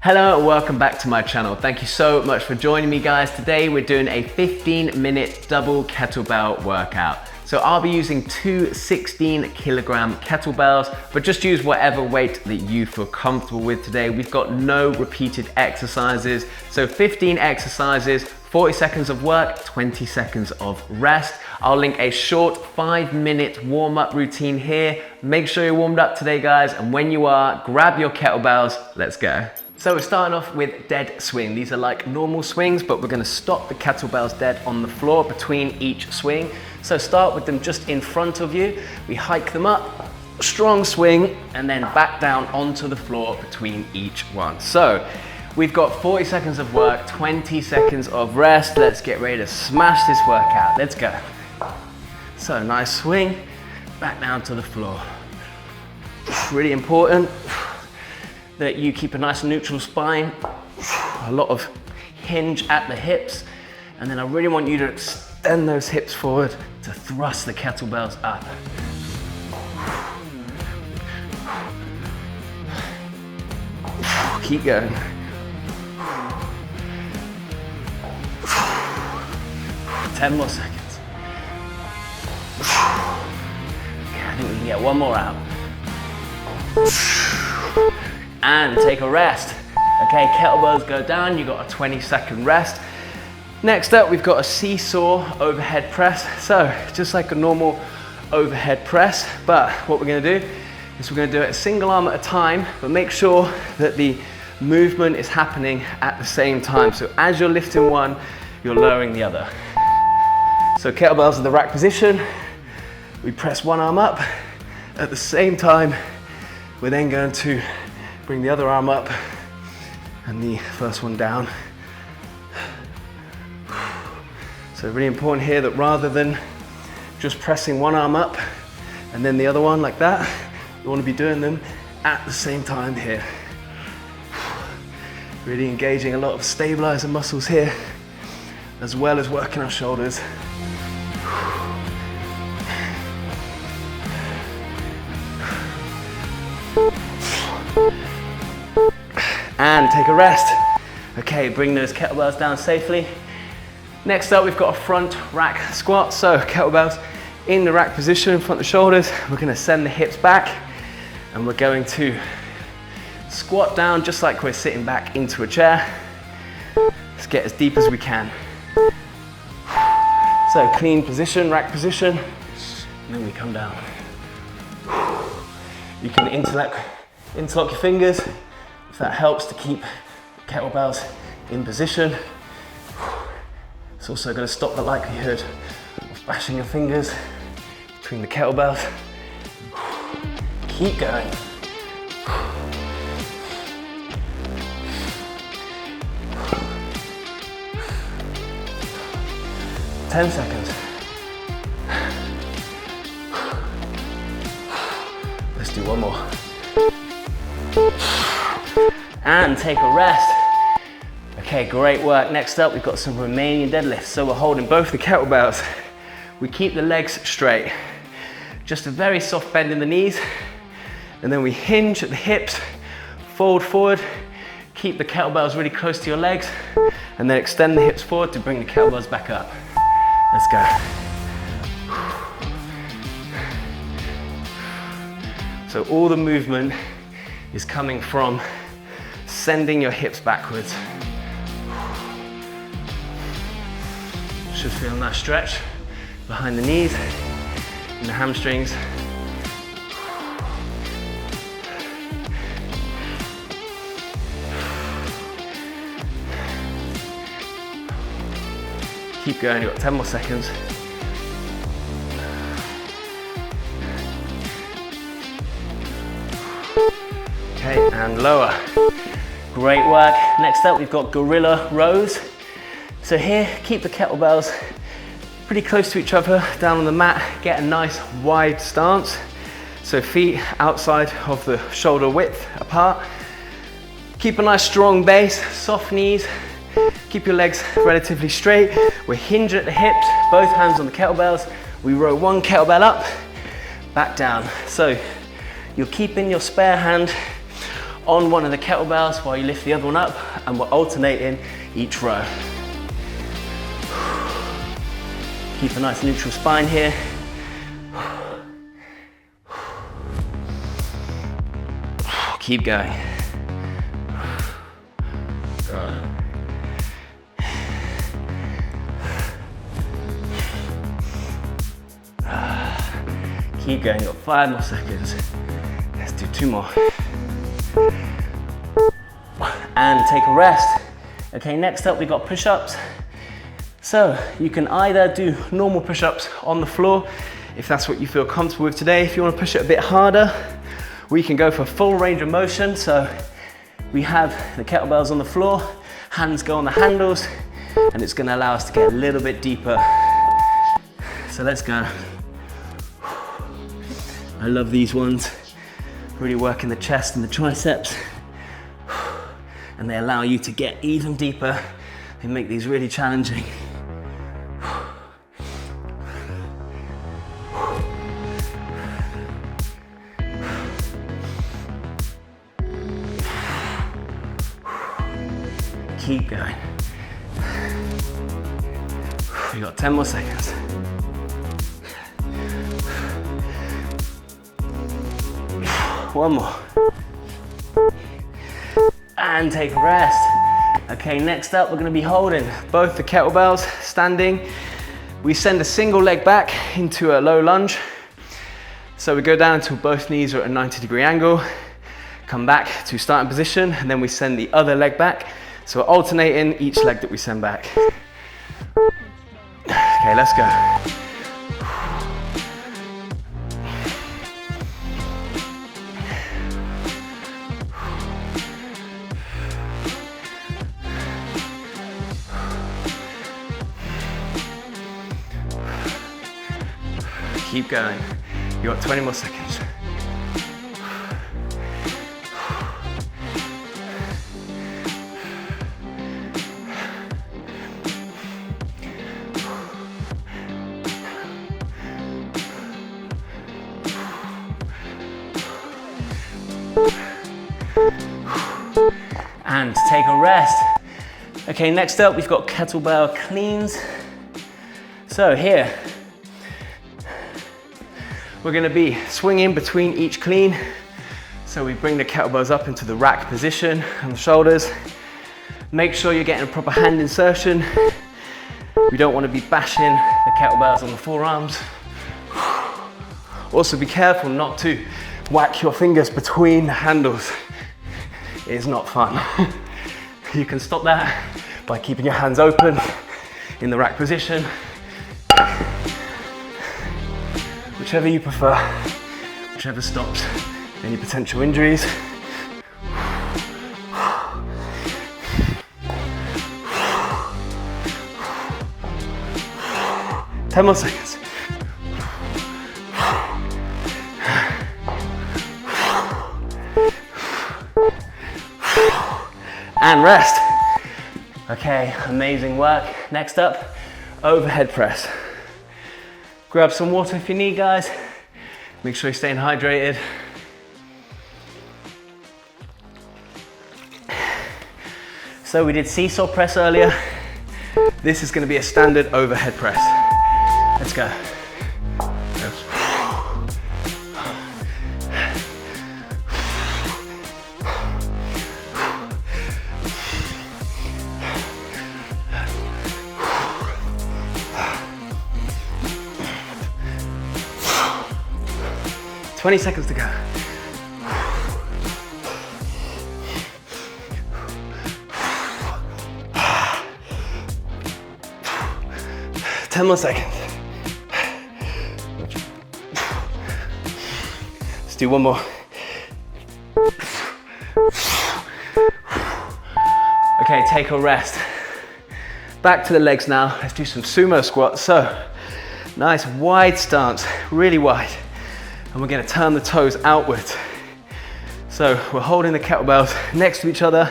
Hello and welcome back to my channel. Thank you so much for joining me, guys. Today we're doing a 15-minute double kettlebell workout. So I'll be using two 16-kilogram kettlebells, but just use whatever weight that you feel comfortable with today. We've got no repeated exercises. So 15 exercises, 40 seconds of work, 20 seconds of rest. I'll link a short 5-minute warm-up routine here. Make sure you're warmed up today, guys. And when you are, grab your kettlebells, let's go. So we're starting off with dead swing. These are like normal swings, but we're gonna stop the kettlebells dead on the floor between each swing. So start with them just in front of you. We hike them up, strong swing, and then back down onto the floor between each one. So we've got 40 seconds of work, 20 seconds of rest. Let's get ready to smash this workout. Let's go. So nice swing, back down to the floor. Really important that you keep a nice neutral spine, a lot of hinge at the hips, and then I really want you to extend those hips forward to thrust the kettlebells up. Keep going. 10 more seconds. Okay, I think we can get one more out. And take a rest. Okay, kettlebells go down, you got a 20-second rest. Next up, we've got a seesaw overhead press. So just like a normal overhead press, but what we're gonna do is we're gonna do it a single arm at a time, but make sure that the movement is happening at the same time. So as you're lifting one, you're lowering the other. So kettlebells in the rack position, we press one arm up. At the same time, we're then going to bring the other arm up and the first one down. So really important here that rather than just pressing one arm up and then the other one like that, you want to be doing them at the same time here. Really engaging a lot of stabilizer muscles here, as well as working our shoulders. And take a rest. Okay, bring those kettlebells down safely. Next up, we've got a front rack squat. So kettlebells in the rack position in front of the shoulders. We're gonna send the hips back and we're going to squat down just like we're sitting back into a chair. Let's get as deep as we can. So clean position, rack position, and then we come down. You can interlock your fingers if that helps to keep kettlebells in position. It's also going to stop the likelihood of bashing your fingers between the kettlebells. Keep going. Ten seconds. Let's do one more. And take a rest. Okay, great work. Next up, we've got some Romanian deadlifts. So we're holding both the kettlebells. We keep the legs straight. Just a very soft bend in the knees. And then we hinge at the hips, fold forward, keep the kettlebells really close to your legs, and then extend the hips forward to bring the kettlebells back up. Let's go. So all the movement is coming from sending your hips backwards. Should feel a nice stretch behind the knees and the hamstrings. Keep going, you've got 10 more seconds. Okay, and lower. Great work. Next up, we've got gorilla rows. So here, keep the kettlebells pretty close to each other down on the mat. Get a nice wide stance. So feet outside of the shoulder width apart. Keep a nice strong base, soft knees. Keep your legs relatively straight. We're hinged at the hips, both hands on the kettlebells. We row one kettlebell up, back down. So you're keeping your spare hand on one of the kettlebells while you lift the other one up, and we're alternating each row. Keep a nice neutral spine here. Keep going. Keep going, got 5 more seconds. Let's do 2 more. And take a rest. Okay, next up we've got push-ups. So you can either do normal push-ups on the floor, if that's what you feel comfortable with today. If you want to push it a bit harder, we can go for full range of motion. So we have the kettlebells on the floor, hands go on the handles, and it's going to allow us to get a little bit deeper. So let's go. I love these ones. Really working the chest and the triceps. And they allow you to get even deeper. They make these really challenging. Keep going. We got 10 more seconds. One more. And take a rest. Okay, next up we're going to be holding both the kettlebells standing. We send a single leg back into a low lunge. So we go down until both knees are at a 90-degree angle. Come back to starting position, and then we send the other leg back. So we're alternating each leg that we send back. Okay, let's go. Keep going. You got 20 more seconds. And take a rest. Okay, next up we've got kettlebell cleans. So here, we're going to be swinging between each clean. So we bring the kettlebells up into the rack position on the shoulders. Make sure you're getting a proper hand insertion. We don't want to be bashing the kettlebells on the forearms. Also be careful not to whack your fingers between the handles. It is not fun. You can stop that by keeping your hands open in the rack position. Whichever you prefer, whichever stops any potential injuries. Ten more seconds. And rest. Okay, amazing work. Next up, overhead press. Grab some water if you need, guys. Make sure you're staying hydrated. So we did seesaw press earlier. This is going to be a standard overhead press. Let's go. 20 seconds to go. Ten more seconds. Let's do one more. Okay, take a rest. Back to the legs now. Let's do some sumo squats. So, nice wide stance, really wide. And we're going to turn the toes outwards. So we're holding the kettlebells next to each other,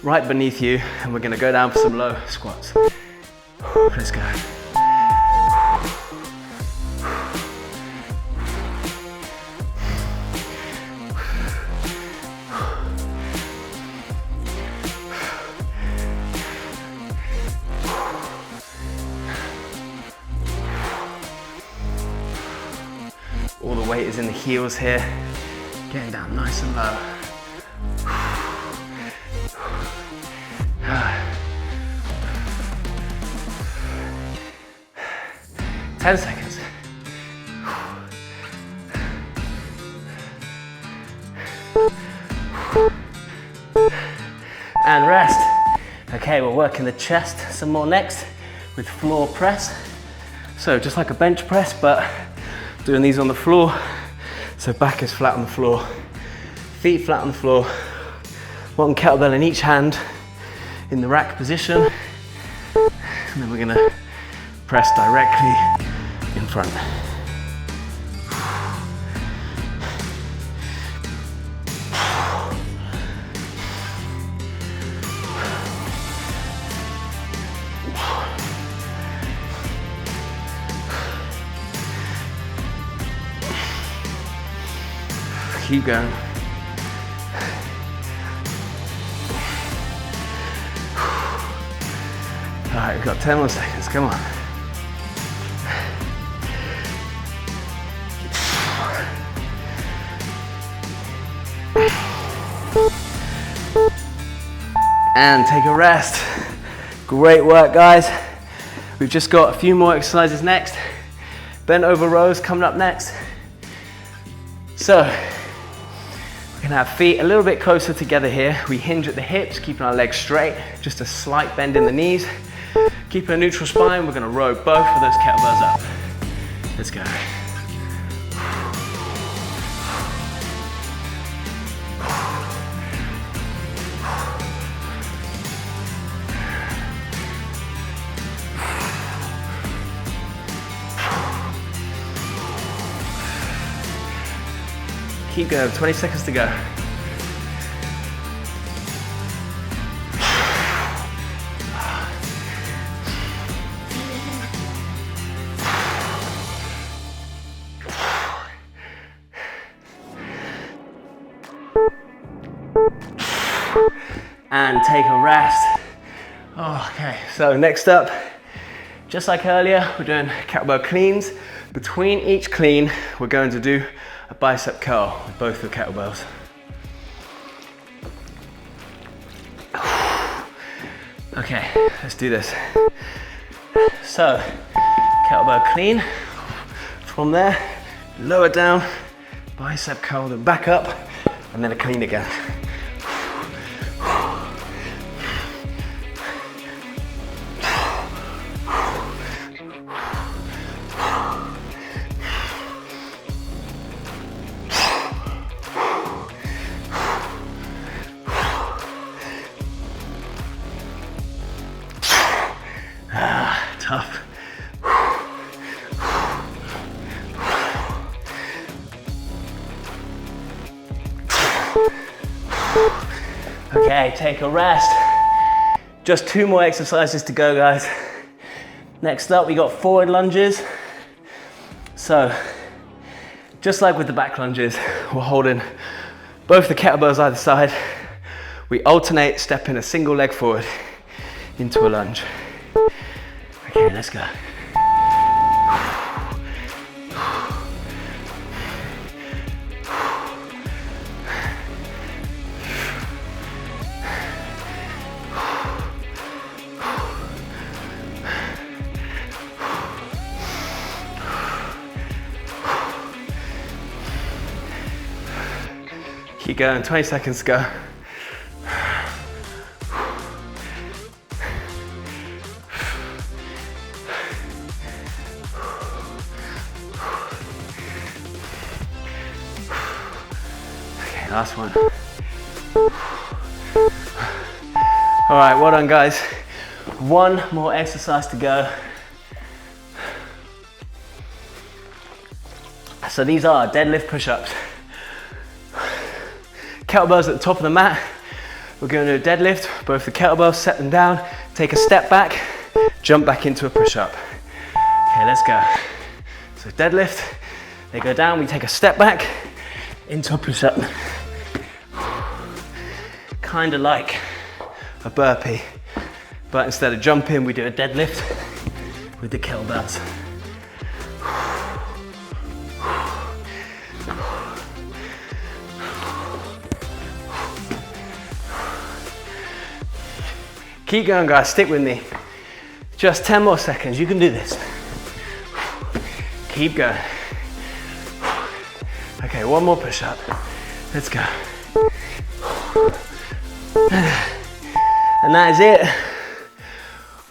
right beneath you, and we're going to go down for some low squats. Let's go. weight is in the heels here. Getting down nice and low. 10 seconds. And rest. Okay, we're working the chest some more next with floor press. So just like a bench press, but doing these on the floor. So back is flat on the floor, feet flat on the floor, one kettlebell in each hand in the rack position. And then we're gonna press directly in front. Keep going. All right, we've got 10 more seconds, come on. And take a rest. Great work, guys. We've just got a few more exercises next. Bent over rows coming up next. So, we're gonna have feet a little bit closer together here. We hinge at the hips, keeping our legs straight, just a slight bend in the knees. Keeping a neutral spine, we're gonna row both of those kettlebells up. Let's go. Keep going, 20 seconds to go. And take a rest. Okay, so next up, just like earlier, we're doing kettlebell cleans. Between each clean, we're going to do a bicep curl with both the kettlebells. Okay, let's do this. So, kettlebell clean. From there, lower down, bicep curl, then back up, and then a clean again. Tough. Okay, take a rest. Just 2 more exercises to go, guys. Next up, we got forward lunges. So, just like with the back lunges, we're holding both the kettlebells either side. We alternate stepping a single leg forward into a lunge. Okay, let's go. Keep going, 20 seconds to go. Last one. All right, well done, guys. 1 more exercise to go. So these are deadlift push-ups. Kettlebells at the top of the mat. We're going to do a deadlift, both the kettlebells, set them down, take a step back, jump back into a push-up. Okay, let's go. So deadlift, they go down, we take a step back into a push-up. Kind of like a burpee, but instead of jumping, we do a deadlift with the kettlebells. Keep going, guys, stick with me. Just 10 more seconds, you can do this. Keep going. Okay, one more push up. Let's go. And that is it.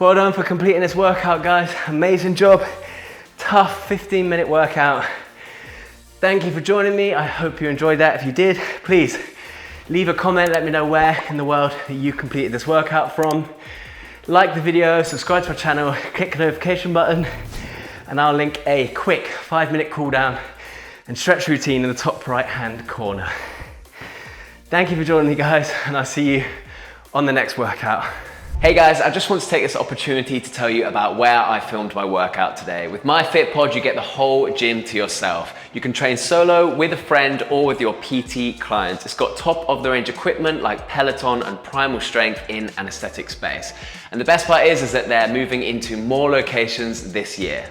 Well done for completing this workout, guys. Amazing job. Tough 15-minute workout. Thank you for joining me. I hope you enjoyed that. If you did, please leave a comment. Let me know where in the world that you completed this workout from. Like the video, subscribe to my channel, click the notification button, and I'll link a quick 5-minute cool down and stretch routine in the top right-hand corner. Thank you for joining me, guys, and I'll see you on the next workout. Hey guys, I just want to take this opportunity to tell you about where I filmed my workout today. With MyFitPod, you get the whole gym to yourself. You can train solo, with a friend, or with your PT clients. It's got top of the range equipment like Peloton and Primal Strength in an aesthetic space. And the best part is that they're moving into more locations this year.